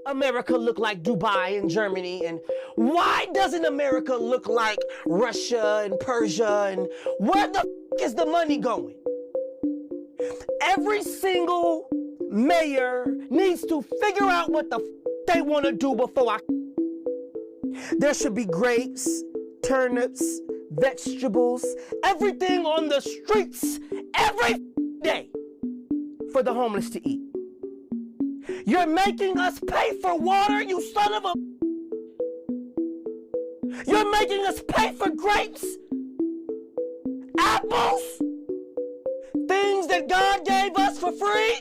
America look like Dubai and Germany? And why doesn't America look like Russia and Persia? And where the is the money going? Every single mayor needs to figure out what the they want to do before There should be grapes, turnips, vegetables, everything on the streets every day for the homeless to eat. You're making us pay for water, you son of a... You're making us pay for grapes, apples, things that God gave us for free.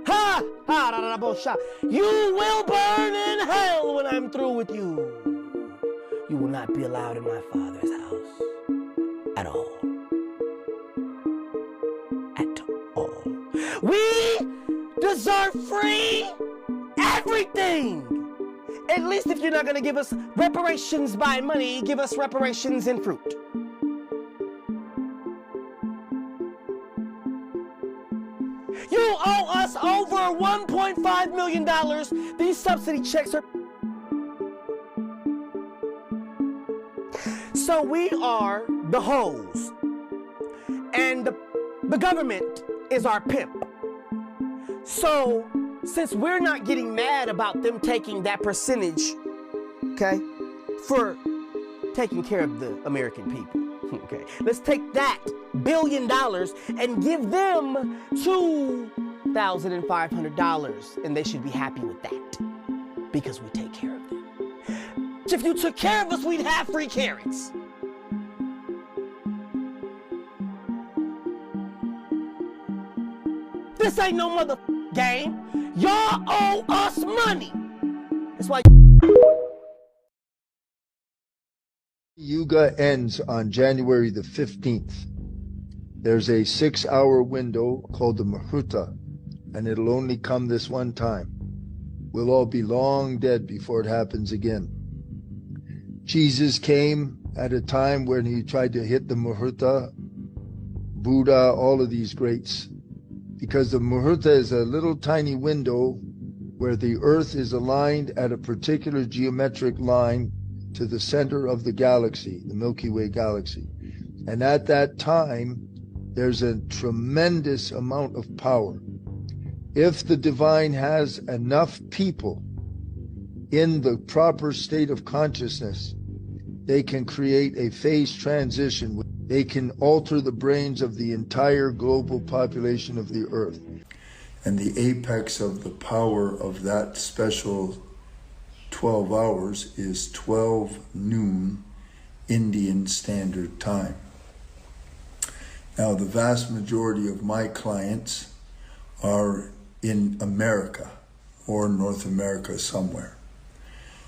Ha! Ha! Da, da, da, sha. You will burn in hell when I'm through with you. You will not be allowed in my Father's house at all. At all. We deserve free everything. At least if you're not going to give us reparations by money, give us reparations in fruit. You owe us over $1.5 million. These subsidy checks are... So we are the hoes. And the government is our pimp. So, since we're not getting mad about them taking that percentage, okay, for taking care of the American people, okay, let's take that $1 billion and give them $2,500, and they should be happy with that because we take care of them. If you took care of us, we'd have free carrots. This ain't no mother game. Y'all owe us money. That's why Yuga ends on January the 15th. There's a 6-hour window called the Muhurta, and it'll only come this one time. We'll all be long dead before it happens again. Jesus came at a time when he tried to hit the Muhurta, Buddha, all of these greats. Because the Muhurta is a little tiny window where the Earth is aligned at a particular geometric line to the center of the galaxy, the Milky Way galaxy. And at that time, there's a tremendous amount of power. If the divine has enough people in the proper state of consciousness, they can create a phase transition. They can alter the brains of the entire global population of the Earth. And the apex of the power of that special 12 hours is 12 noon Indian Standard Time. Now, the vast majority of my clients are in America or North America somewhere.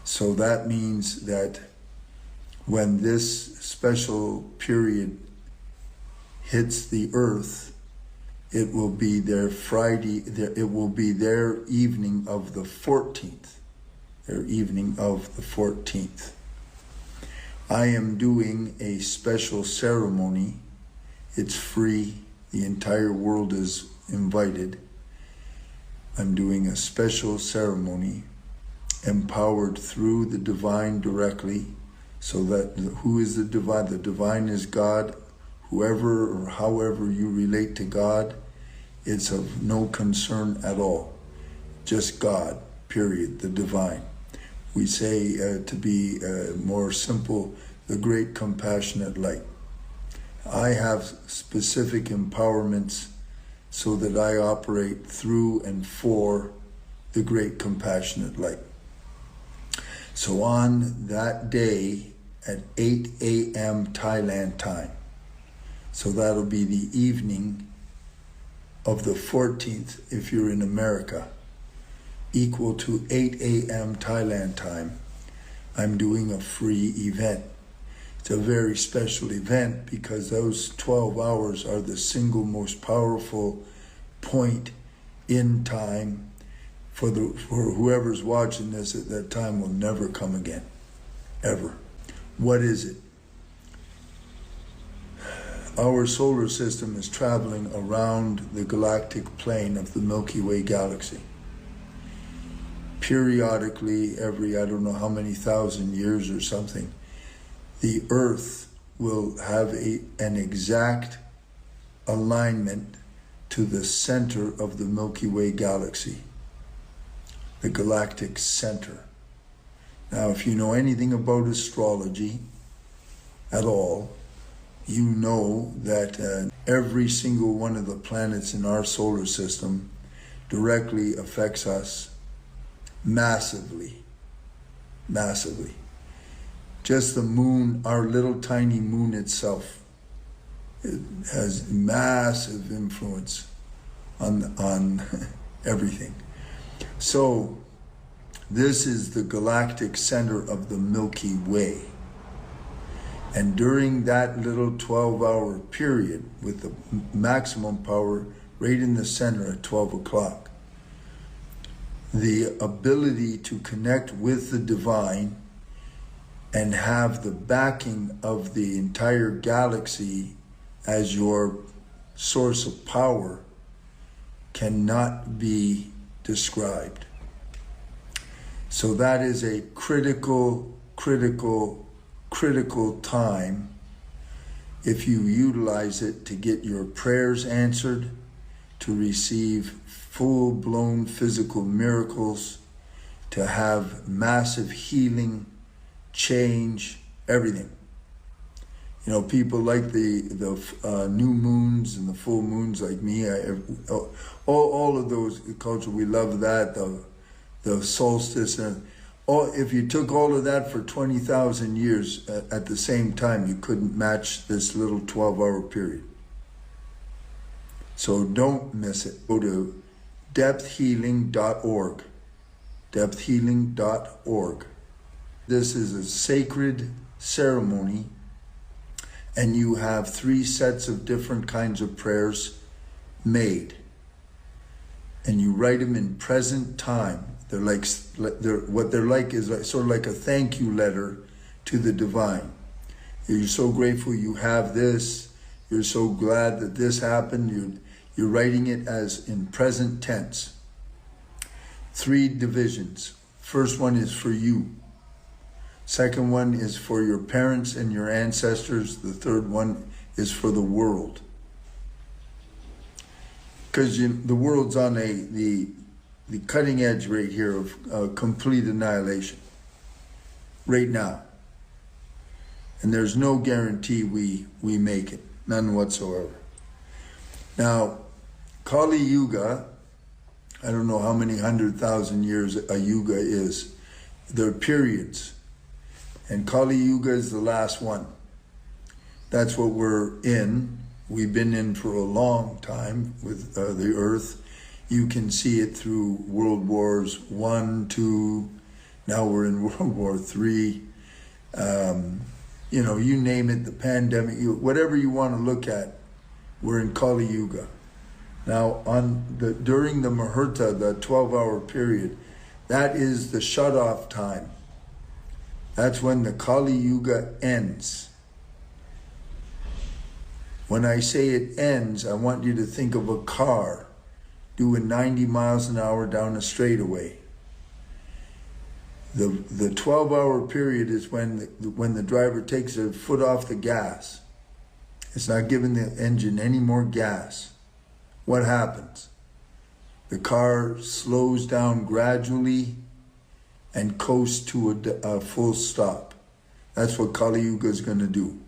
So that means that when this special period hits the Earth, it will be their Friday, it will be their evening of the 14th. Their evening of the 14th. I am doing a special ceremony. It's free. The entire world is invited. I'm doing a special ceremony empowered through the divine directly. So that who is the divine? The divine is God. Whoever or however you relate to God, it's of no concern at all. Just God, period, the divine. We say, to be more simple, the great compassionate light. I have specific empowerments so that I operate through and for the great compassionate light. So on that day at 8 a.m. Thailand time, so that'll be the evening of the 14th if you're in America, equal to 8 a.m. Thailand time, I'm doing a free event. It's a very special event because those 12 hours are the single most powerful point in time for whoever's watching this at that time will never come again, ever. What is it? Our solar system is traveling around the galactic plane of the Milky Way galaxy. periodically, every I don't know how many thousand years or something, the Earth will have an exact alignment to the center of the Milky Way galaxy, the galactic center. Now, if you know anything about astrology at all, you know that every single one of the planets in our solar system directly affects us massively, massively. Just the moon, our little tiny moon itself, it has massive influence on everything. So this is the galactic center of the Milky Way. And during that little 12-hour period, with the maximum power right in the center at 12 o'clock, the ability to connect with the divine and have the backing of the entire galaxy as your source of power cannot be described. So that is a critical time if you utilize it to get your prayers answered, to receive full-blown physical miracles, to have massive healing, change, everything. You know, people like the new moons and the full moons, like me. All of those culture, we love that. The solstice and all. If you took all of that for 20,000 years at the same time, you couldn't match this little 12-hour period. So don't miss it. Go to depthhealing.org. Depthhealing.org. This is a sacred ceremony, and you have 3 sets of different kinds of prayers made. And you write them in present time. What they're like is sort of like a thank you letter to the divine. You're so grateful you have this. You're so glad that this happened. You're writing it as in present tense. 3 divisions. First one is for you. Second one is for your parents and your ancestors. The third one is for the world. Because the world's on the cutting edge right here of complete annihilation right now. And there's no guarantee we make it, none whatsoever. Now, Kali Yuga, I don't know how many 100,000 years a yuga is. They're periods. And Kali Yuga is the last one. That's what we're in. We've been in for a long time with the earth. You can see it through World Wars I, II, now we're in World War III. You know, you name it, the pandemic, whatever you want to look at, we're in Kali Yuga. Now, during the Muhurta, the 12-hour period, that is the shut-off time. That's when the Kali Yuga ends. When I say it ends, I want you to think of a car doing 90 miles an hour down a straightaway. The 12-hour period is when the driver takes a foot off the gas. It's not giving the engine any more gas. What happens? The car slows down gradually and coasts to a full stop. That's what Kali Yuga is going to do.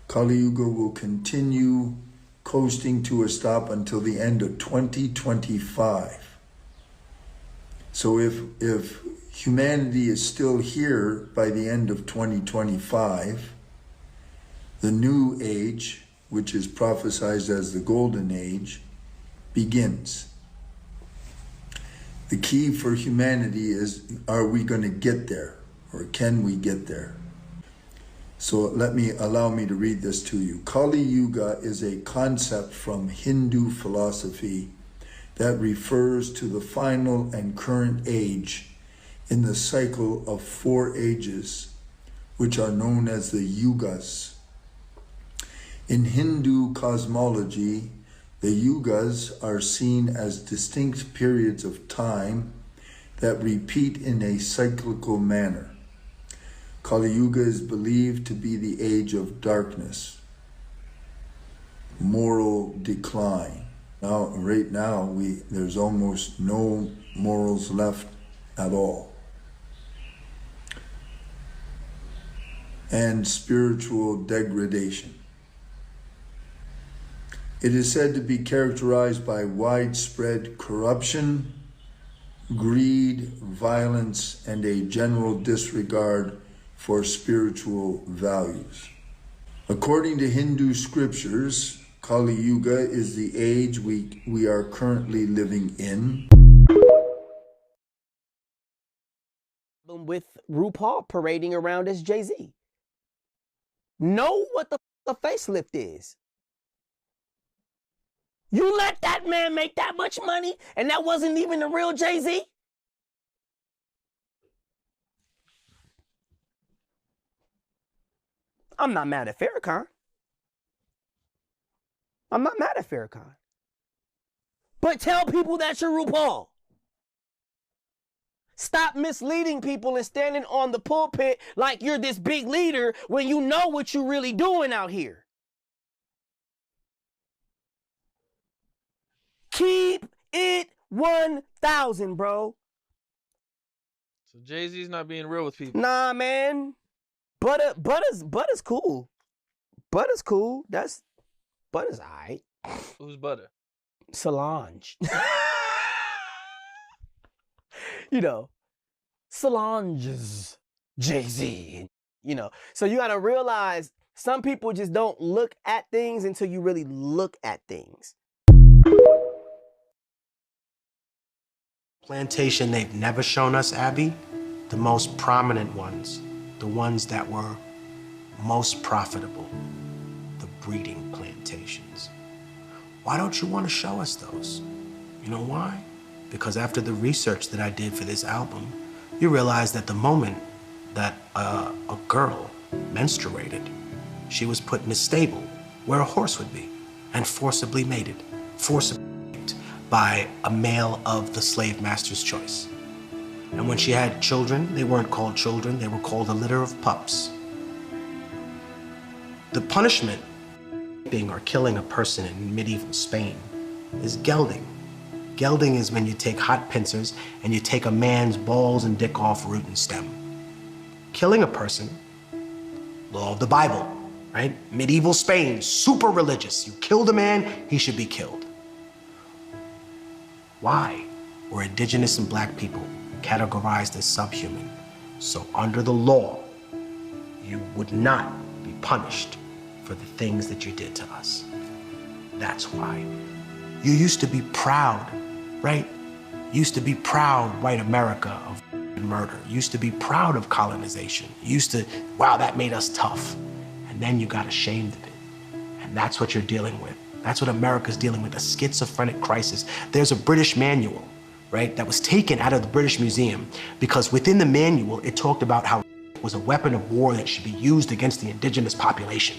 Kali Yuga will continue coasting to a stop until the end of 2025. So if humanity is still here by the end of 2025, the new age, which is prophesied as the golden age, begins. The key for humanity is, are we going to get there, or can we get there? So allow me to read this to you. Kali Yuga is a concept from Hindu philosophy that refers to the final and current age in the cycle of 4 ages, which are known as the yugas. In Hindu cosmology, the yugas are seen as distinct periods of time that repeat in a cyclical manner. Kali Yuga is believed to be the age of darkness, moral decline. Right now, there's almost no morals left at all. And spiritual degradation. It is said to be characterized by widespread corruption, greed, violence, and a general disregard for spiritual values. According to Hindu scriptures, Kali Yuga is the age we are currently living in. With RuPaul parading around as Jay-Z. Know what the facelift is. You let that man make that much money and that wasn't even the real Jay-Z? I'm not mad at Farrakhan. I'm not mad at Farrakhan. But tell people that you're RuPaul. Stop misleading people and standing on the pulpit like you're this big leader when you know what you're really doing out here. Keep it 1,000, bro. So Jay-Z's not being real with people. Nah, man. Butter's cool. Butter's cool. Butter's all right. Who's Butter? Solange. You know, Solange's Jay-Z. You know, so you got to realize some people just don't look at things until you really look at things. Plantation they've never shown us, Abby, the most prominent ones, the ones that were most profitable, the breeding plantations. Why don't you want to show us those? You know why? Because after the research that I did for this album, you realize that the moment that a girl menstruated, she was put in a stable where a horse would be and forcibly mated, forcibly raped by a male of the slave master's choice. And when she had children, they weren't called children, they were called a litter of pups. The punishment, raping or killing a person in medieval Spain, is gelding. Gelding is when you take hot pincers and you take a man's balls and dick off root and stem. Killing a person, law of the Bible, right? Medieval Spain, super religious. You killed a man, he should be killed. Why were indigenous and black people categorized as subhuman? So under the law, you would not be punished for the things that you did to us. That's why. You used to be proud, right? Used to be proud, white America, of murder. Used to be proud of colonization. Used to, wow, that made us tough. And then you got ashamed of it. And that's what you're dealing with. That's what America's dealing with, a schizophrenic crisis. There's a British manual, right, that was taken out of the British Museum because within the manual, it talked about how it was a weapon of war that should be used against the indigenous population.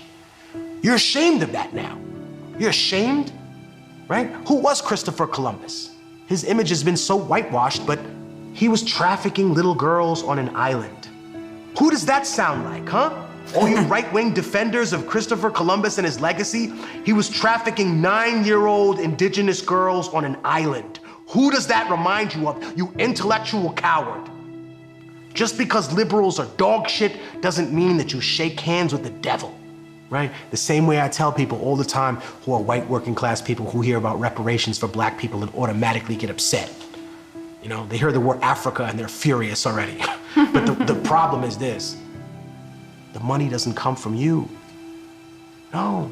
You're ashamed of that now. You're ashamed, right? Who was Christopher Columbus? His image has been so whitewashed, but he was trafficking little girls on an island. Who does that sound like, huh? All you right-wing defenders of Christopher Columbus and his legacy, he was trafficking 9-year-old indigenous girls on an island. Who does that remind you of, you intellectual coward? Just because liberals are dog shit doesn't mean that you shake hands with the devil, right? The same way I tell people all the time who are white working class people who hear about reparations for black people and automatically get upset. You know, they hear the word Africa and they're furious already. But the problem is this. The money doesn't come from you. No,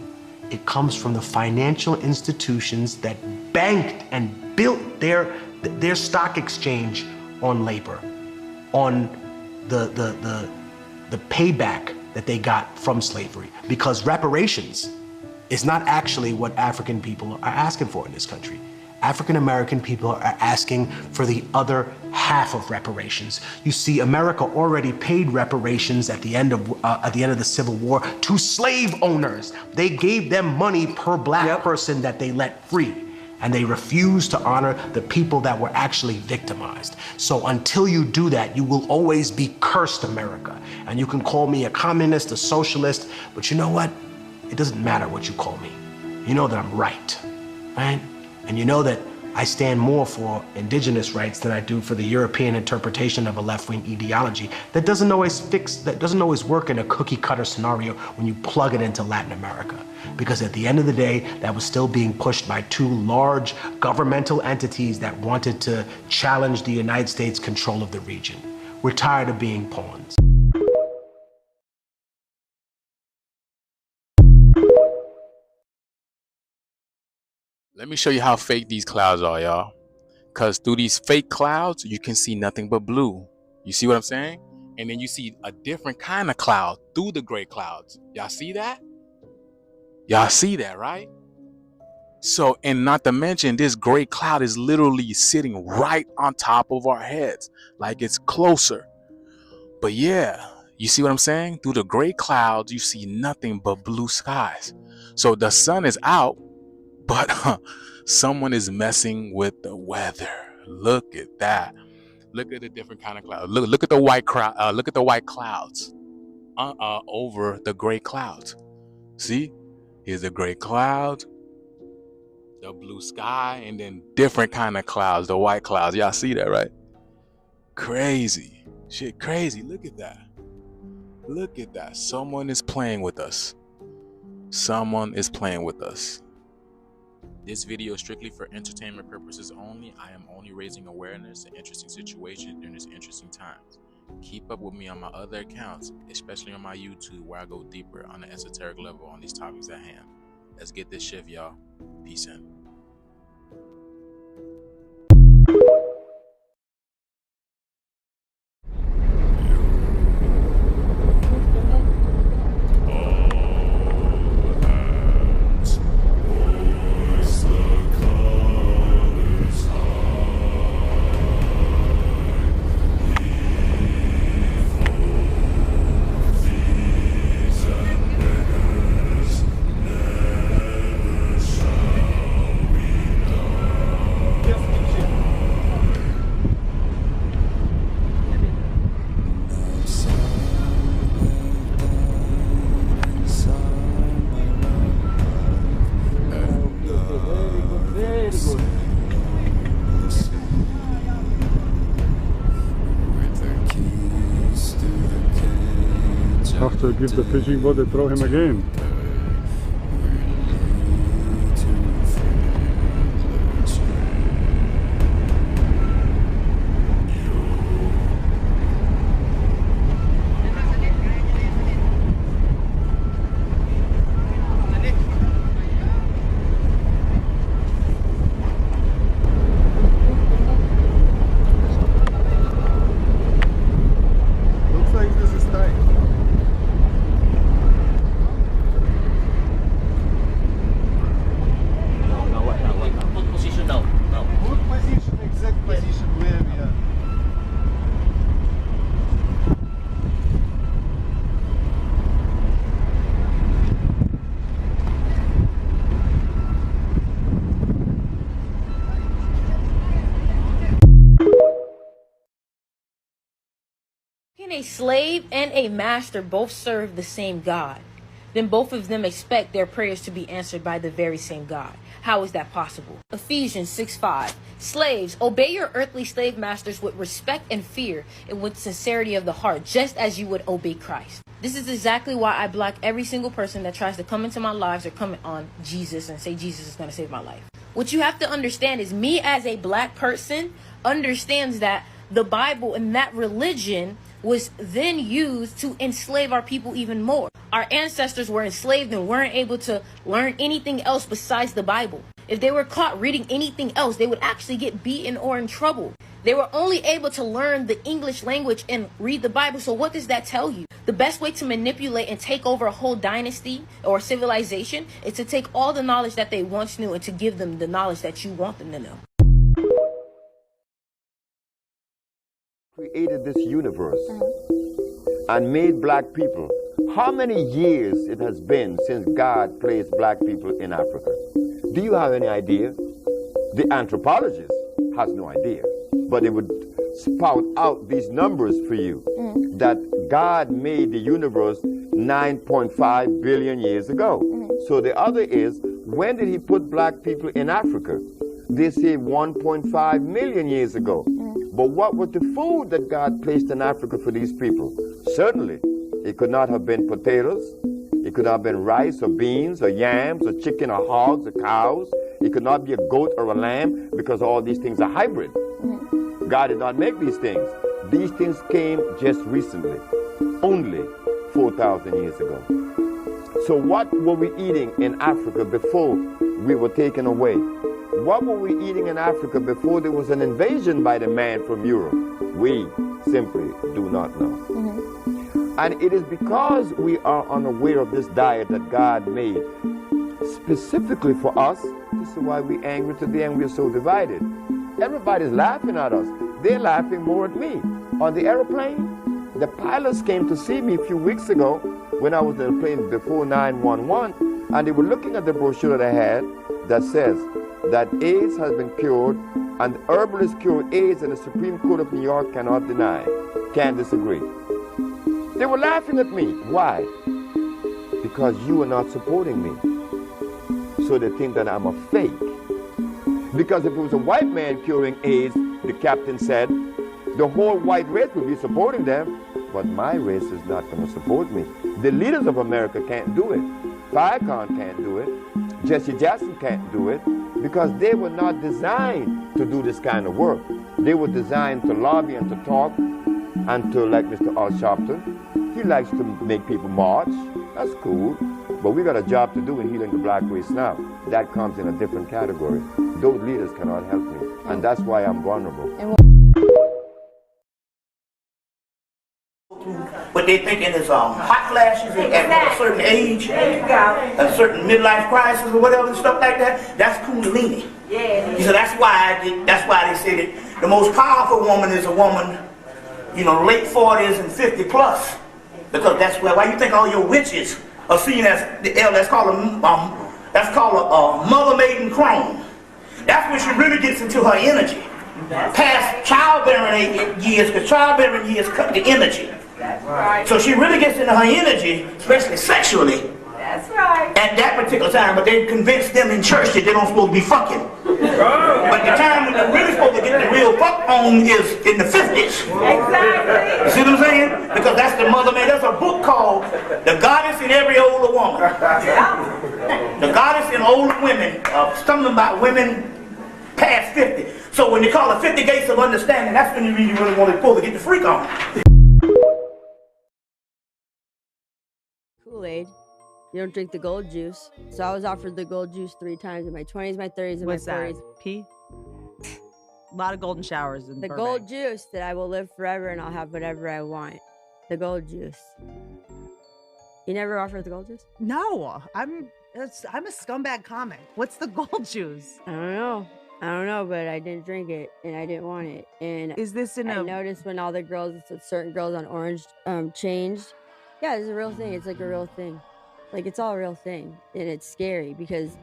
it comes from the financial institutions that banked and built their stock exchange on labor, on the payback that they got from slavery. Because reparations is not actually what African people are asking for in this country. African American people are asking for the other half of reparations. You see, America already paid reparations at the end of the Civil War to slave owners. They gave them money per black person that they let free. and they refuse to honor the people that were actually victimized. So until you do that, you will always be cursed, America. And you can call me a communist, a socialist, but you know what? It doesn't matter what you call me. You know that I'm right? And you know that I stand more for indigenous rights than I do for the European interpretation of a left-wing ideology that doesn't always work in a cookie-cutter scenario when you plug it into Latin America. Because at the end of the day, that was still being pushed by two large governmental entities that wanted to challenge the United States' control of the region. We're tired of being pawns. Let me show you how fake these clouds are, y'all. Because through these fake clouds, you can see nothing but blue. You see what I'm saying? And then you see a different kind of cloud through the gray clouds. Y'all see that? Y'all see that, right? So, and not to mention, this gray cloud is literally sitting right on top of our heads, like it's closer. But yeah, you see what I'm saying? Through the gray clouds, you see nothing but blue skies. So the sun is out, but someone is messing with the weather. Look at that. Look at the different kind of clouds. Look at the white crowd. Look at the white clouds over the gray clouds. See, here's the gray cloud, the blue sky, and then different kind of clouds, the white clouds. Y'all see that, right? Crazy shit, crazy. Look at that. Look at that. Someone is playing with us. Someone is playing with us. This video is strictly for entertainment purposes only. I am only raising awareness to interesting situations during this interesting times. Keep up with me on my other accounts, especially on my YouTube, where I go deeper on the esoteric level on these topics at hand. Let's get this shift, y'all. Peace in. After give the fishing boat, they throw him again. Looks like this is tight. Can a slave and a master both serve the same God? Then both of them expect their prayers to be answered by the very same God. How is that possible? Ephesians 6:5. Slaves, obey your earthly slave masters with respect and fear and with sincerity of the heart, just as you would obey Christ. This is exactly why I block every single person that tries to come into my lives or comment on Jesus and say Jesus is going to save my life. What you have to understand is me as a black person understands that the Bible and that religion was then used to enslave our people even more. Our ancestors were enslaved and weren't able to learn anything else besides the Bible. If they were caught reading anything else, they would actually get beaten or in trouble. They were only able to learn the English language and read the Bible. So what does that tell you? The best way to manipulate and take over a whole dynasty or civilization is to take all the knowledge that they once knew and to give them the knowledge that you want them to know. Created this universe and made black people. How many years it has been since God placed black people in Africa? Do you have any idea? The anthropologist has no idea, but it would spout out these numbers for you, that God made the universe 9.5 billion years ago. So the other is, when did he put black people in Africa? They say 1.5 million years ago. But what was the food that God placed in Africa for these people? Certainly, it could not have been potatoes. It could not have been rice or beans or yams or chicken or hogs or cows. It could not be a goat or a lamb, because all these things are hybrid. God did not make these things. These things came just recently, only 4,000 years ago. So what were we eating in Africa before we were taken away? What were we eating in Africa before there was an invasion by the man from Europe? We simply do not know. And it is because we are unaware of this diet that God made specifically for us. This is why we're angry today and we're so divided. Everybody's laughing at us. They're laughing more at me. On the airplane, the pilots came to see me a few weeks ago when I was in a plane before 911, and they were looking at the brochure that I had that says that AIDS has been cured and herbalists cured AIDS, and the Supreme Court of New York cannot deny, can't disagree. They were laughing at me. Why? Because you are not supporting me. So they think that I'm a fake. Because if it was a white man curing AIDS, the captain said, the whole white race would be supporting them, but my race is not going to support me. The leaders of America can't do it. Farrakhan can't do it. Jesse Jackson can't do it, because they were not designed to do this kind of work. They were designed to lobby and to talk and to, like Mr. Al Sharpton, he likes to make people march. That's cool. But we got a job to do in healing the black race now. That comes in a different category. Those leaders cannot help me, and that's why I'm vulnerable. What they thinking is hot flashes at a certain age, a certain midlife crisis or whatever and stuff like that. That's Kundalini. Yeah. So that's why they say that the most powerful woman is a woman, you know, late 40s and 50 plus, because that's why you think all your witches are seen as that's called a mother maiden crone. That's when she really gets into her energy. Past childbearing years, because childbearing years cut the energy. That's right. So she really gets into her energy, especially sexually. That's right. At that particular time, but they convinced them in church that they don't supposed to be fucking. But the time when they're really supposed to get the real fuck on is in the 50s. Exactly. You see what I'm saying? Because that's the mother man. There's a book called The Goddess in Every Older Woman. The Goddess in Older Women, something about women past 50. So when they call it 50 Gates of Understanding, that's when you really want to get the freak on. Kool-Aid. You don't drink the gold juice. So I was offered the gold juice 3 times in my 20s, my 30s, and What's my 40s. that? Pee? A lot of golden showers in The Burbank. gold juice that I will live forever and I'll have whatever I want. The gold juice. You never offered the gold juice? No, I'm a scumbag comic. What's the gold juice? I don't know, but I didn't drink it and I didn't want it. And is this in I noticed when all the girls, certain girls on Orange changed. Yeah, it's a real thing. It's like a real thing. Like, it's all a real thing. And it's scary because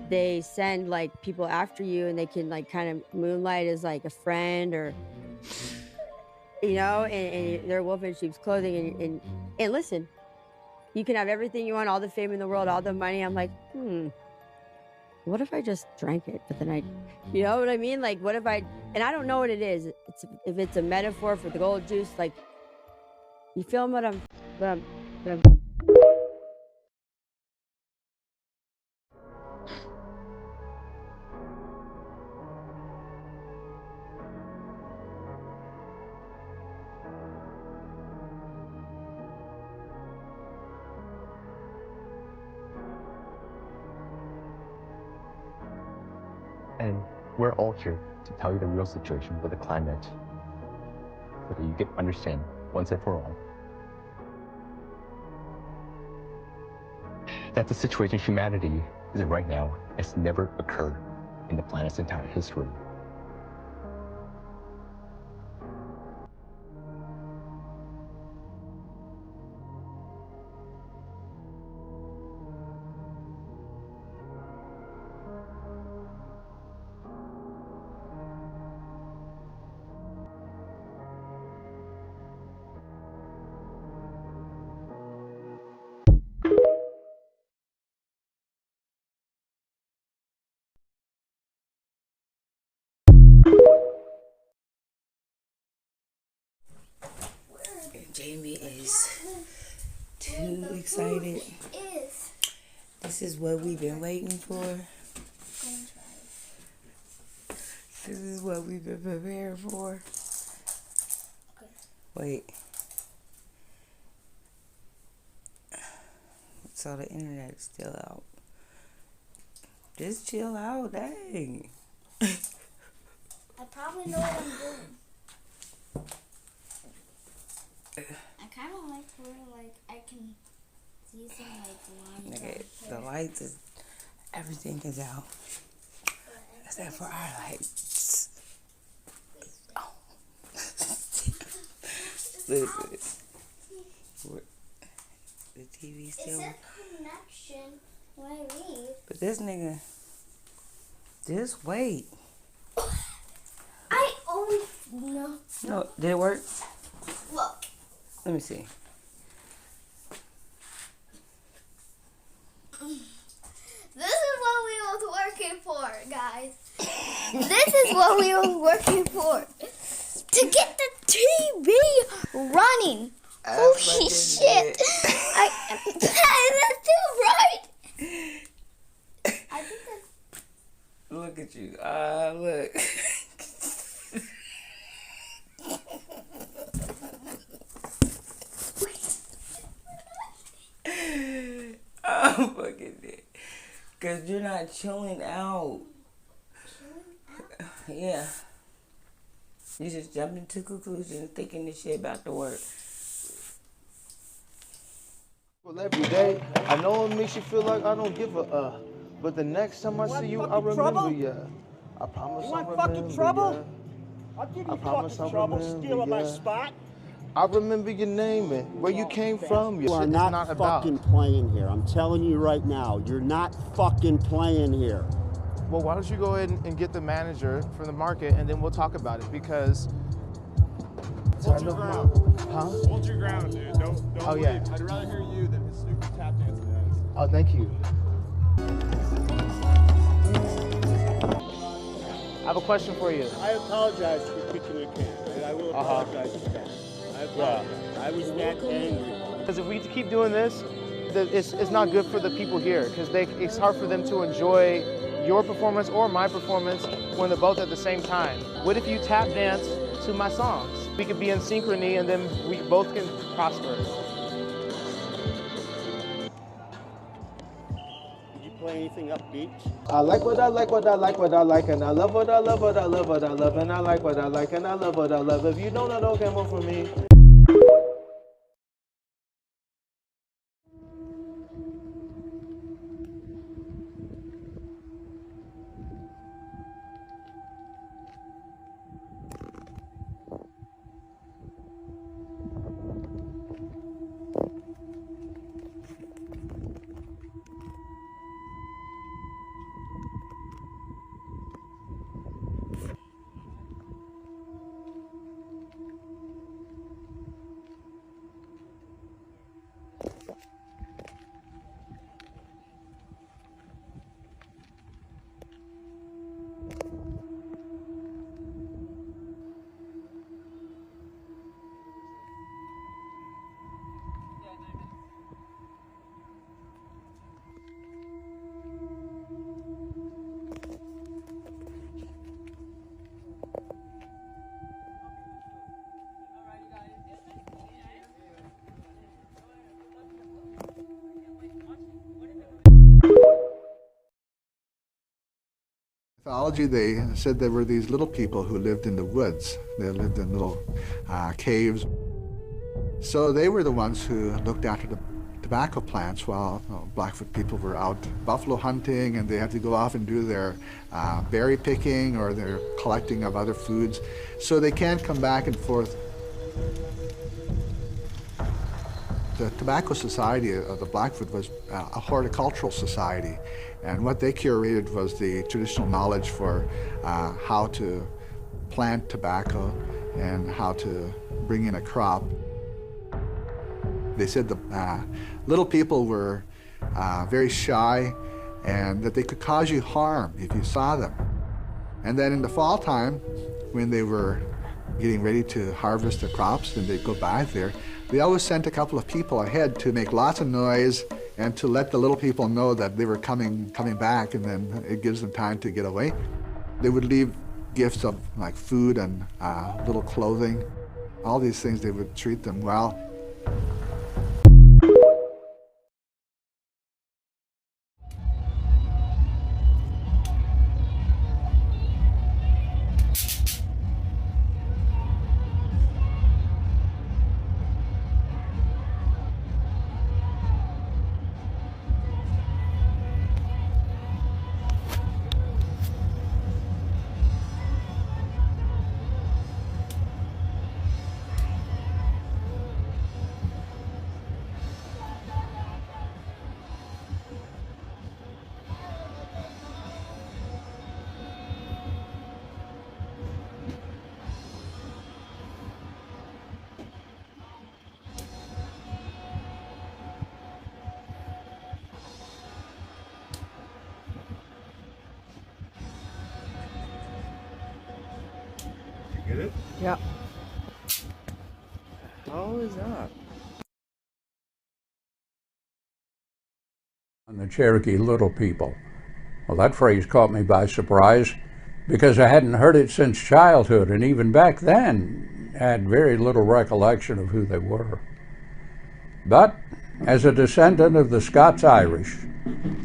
they send like people after you and they can like kind of moonlight as like a friend or, you know, and they're wolf in sheep's clothing. And listen, you can have everything you want, all the fame in the world, all the money. I'm like, what if I just drank it? But then you know what I mean? Like, what if and I don't know what it is. If it's a metaphor for the gold juice, like, you feel what I'm And we're all here to tell you the real situation with the climate so that you can understand once and for all that the situation humanity is in right now has never occurred in the planet's entire history. Jamie is too excited. This is what we've been waiting for. This is what we've been preparing for. Wait. So the internet is still out. Just chill out, dang. I probably know what I'm doing. I kind of like where like I can see some like lines. Okay, the lights is, everything is out. Except for our lights. Oh. Listen. The TV still. It said connection when I leave. But this nigga, just wait. I always know. No, did it work? Look. Let me see. This is what we was working for, guys. This is what we was working for. To get the TV running. Holy shit. That's too bright. I think that's... Look at you. Look. I'm fucking dead. Because you're not chilling out. Yeah. You just jumped into conclusions thinking this shit about to work. Well, every day, I know it makes you feel like I don't give a but the next time I see you, I remember you. I promise I'll remember fucking trouble? I'll give you fucking trouble stealing my spot. I remember your name and where you came from. You are not fucking playing here. I'm telling you right now, you're not fucking playing here. Well, why don't you go ahead and get the manager from the market, and then we'll talk about it, because... Hold your ground. Huh? Hold your ground, dude. Don't leave. Yeah. I'd rather hear you than his stupid tap dancing ass. Oh, thank you. I have a question for you. I apologize for kicking your can. I will apologize for that. I apologize. I was that angry. Because if we keep doing this, it's not good for the people here, because it's hard for them to enjoy your performance or my performance when they're both at the same time. What if you tap dance to my songs? We could be in synchrony, and then we both can prosper. Did you play anything upbeat? I like what I like, what I like, what I like, and I love what I love, what I love, what I love, and I like what I like, and I love what I love. If you don't, I don't come on for me. Mythology, they said there were these little people who lived in the woods. They lived in little caves. So they were the ones who looked after the tobacco plants while Blackfoot people were out buffalo hunting, and they had to go off and do their berry picking or their collecting of other foods. So they can't come back and forth. The Tobacco Society of the Blackfoot was a horticultural society, and what they curated was the traditional knowledge for how to plant tobacco and how to bring in a crop. They said the little people were very shy and that they could cause you harm if you saw them. And then in the fall time, when they were getting ready to harvest the crops and they'd go back there, They always sent a couple of people ahead to make lots of noise and to let the little people know that they were coming back, and then it gives them time to get away. They would leave gifts of like food and little clothing. All these things, they would treat them well. Get it? Yep. How is that? And the Cherokee Little People. Well, that phrase caught me by surprise because I hadn't heard it since childhood, and even back then had very little recollection of who they were. But as a descendant of the Scots-Irish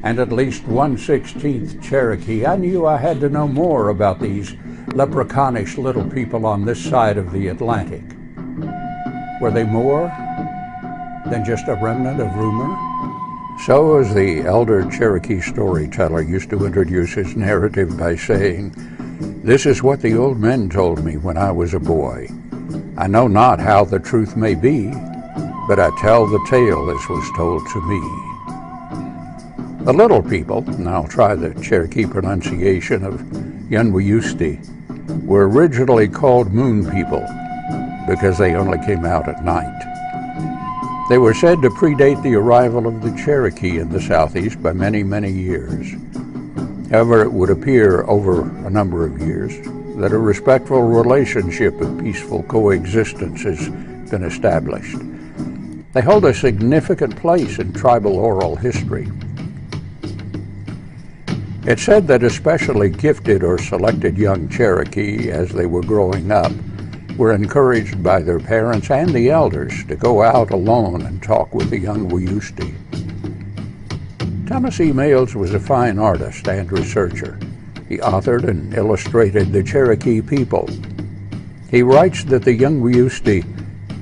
and at least 1/16 Cherokee, I knew I had to know more about these leprechaunish little people on this side of the Atlantic. Were they more than just a remnant of rumor? So as the elder Cherokee storyteller used to introduce his narrative by saying, "This is what the old men told me when I was a boy. I know not how the truth may be, but I tell the tale as was told to me." The little people, and I'll try the Cherokee pronunciation of Yunweyusti, were originally called moon people because they only came out at night. They were said to predate the arrival of the Cherokee in the Southeast by many, many years. However, it would appear over a number of years that a respectful relationship of peaceful coexistence has been established. They hold a significant place in tribal oral history. It's said that especially gifted or selected young Cherokee, as they were growing up, were encouraged by their parents and the elders to go out alone and talk with the young Weyusti. Thomas E. Males was a fine artist and researcher. He authored and illustrated the Cherokee people. He writes that the young Weyusti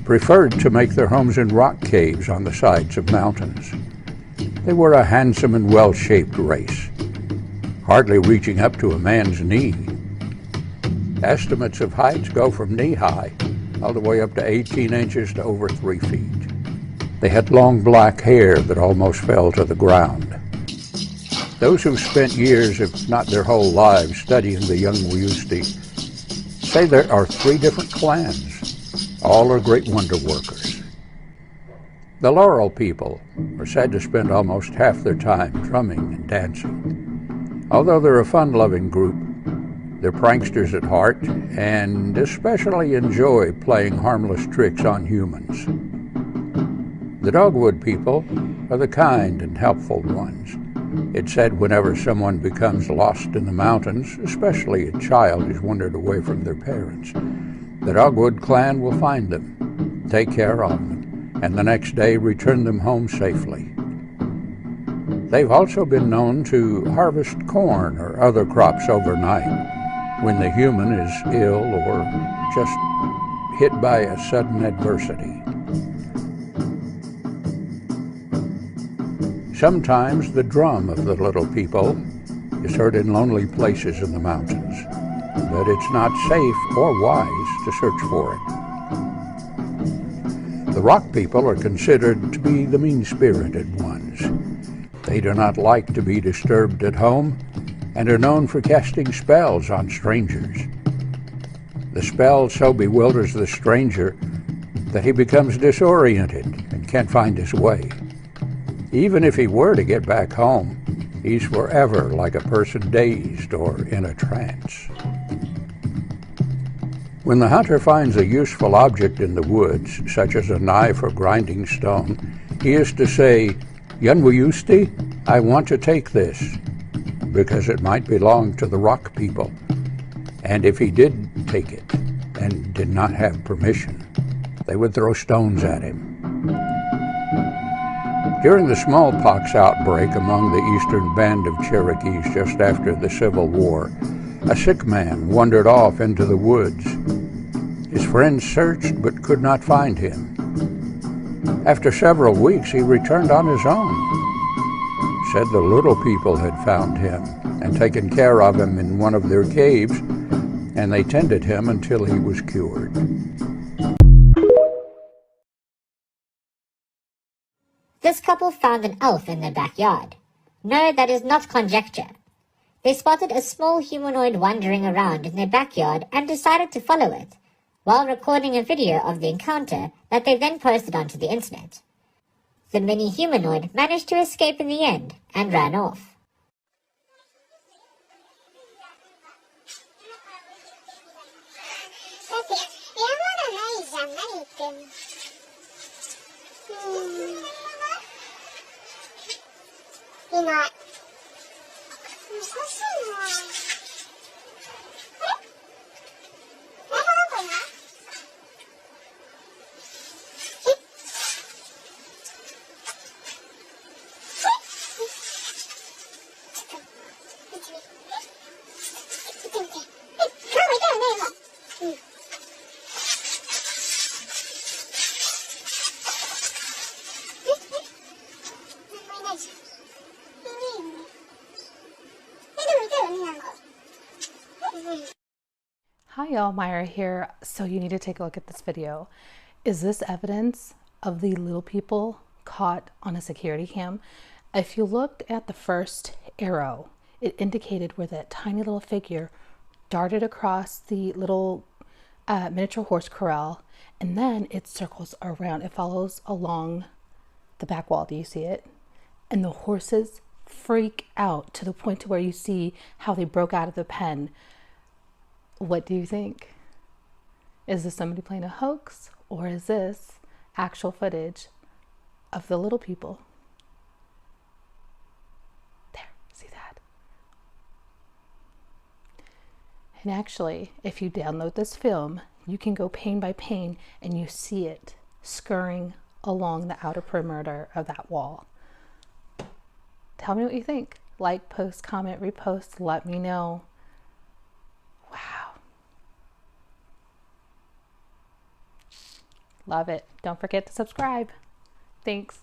preferred to make their homes in rock caves on the sides of mountains. They were a handsome and well-shaped race, hardly reaching up to a man's knee. Estimates of heights go from knee-high all the way up to 18 inches to over 3 feet. They had long black hair that almost fell to the ground. Those who've spent years, if not their whole lives, studying the young Weyusti say there are 3 different clans. All are great wonder workers. The Laurel people are said to spend almost half their time drumming and dancing. Although they're a fun-loving group, they're pranksters at heart and especially enjoy playing harmless tricks on humans. The Dogwood people are the kind and helpful ones. It's said whenever someone becomes lost in the mountains, especially a child who's wandered away from their parents, the Dogwood clan will find them, take care of them, and the next day return them home safely. They've also been known to harvest corn or other crops overnight when the human is ill or just hit by a sudden adversity. Sometimes the drum of the little people is heard in lonely places in the mountains, but it's not safe or wise to search for it. The rock people are considered to be the mean-spirited ones. They do not like to be disturbed at home and are known for casting spells on strangers. The spell so bewilders the stranger that he becomes disoriented and can't find his way. Even if he were to get back home, he's forever like a person dazed or in a trance. When the hunter finds a useful object in the woods, such as a knife or grinding stone, he is to say, "Yanwuyusti, I want to take this," because it might belong to the rock people. And if he did take it and did not have permission, they would throw stones at him. During the smallpox outbreak among the eastern band of Cherokees just after the Civil War, a sick man wandered off into the woods. His friends searched but could not find him. After several weeks, he returned on his own. Said the little people had found him and taken care of him in one of their caves, and they tended him until he was cured. This couple found an elf in their backyard. No, that is not conjecture. They spotted a small humanoid wandering around in their backyard and decided to follow it, while recording a video of the encounter that they then posted onto the internet. The mini humanoid managed to escape in the end and ran off. Hi y'all, Myra here. So you need to take a look at this video. Is this evidence of the little people caught on a security cam? If you looked at the first arrow, it indicated where that tiny little figure darted across the little miniature horse corral, and then it circles around. It follows along the back wall. Do you see it? And the horses freak out to the point to where you see how they broke out of the pen. What do you think? Is this somebody playing a hoax, or is this actual footage of the little people? There, see that? And actually, if you download this film, you can go pane by pane and you see it scurrying along the outer perimeter of that wall. Tell me what you think. Like, post, comment, repost, let me know. Wow. Love it. Don't forget to subscribe. Thanks.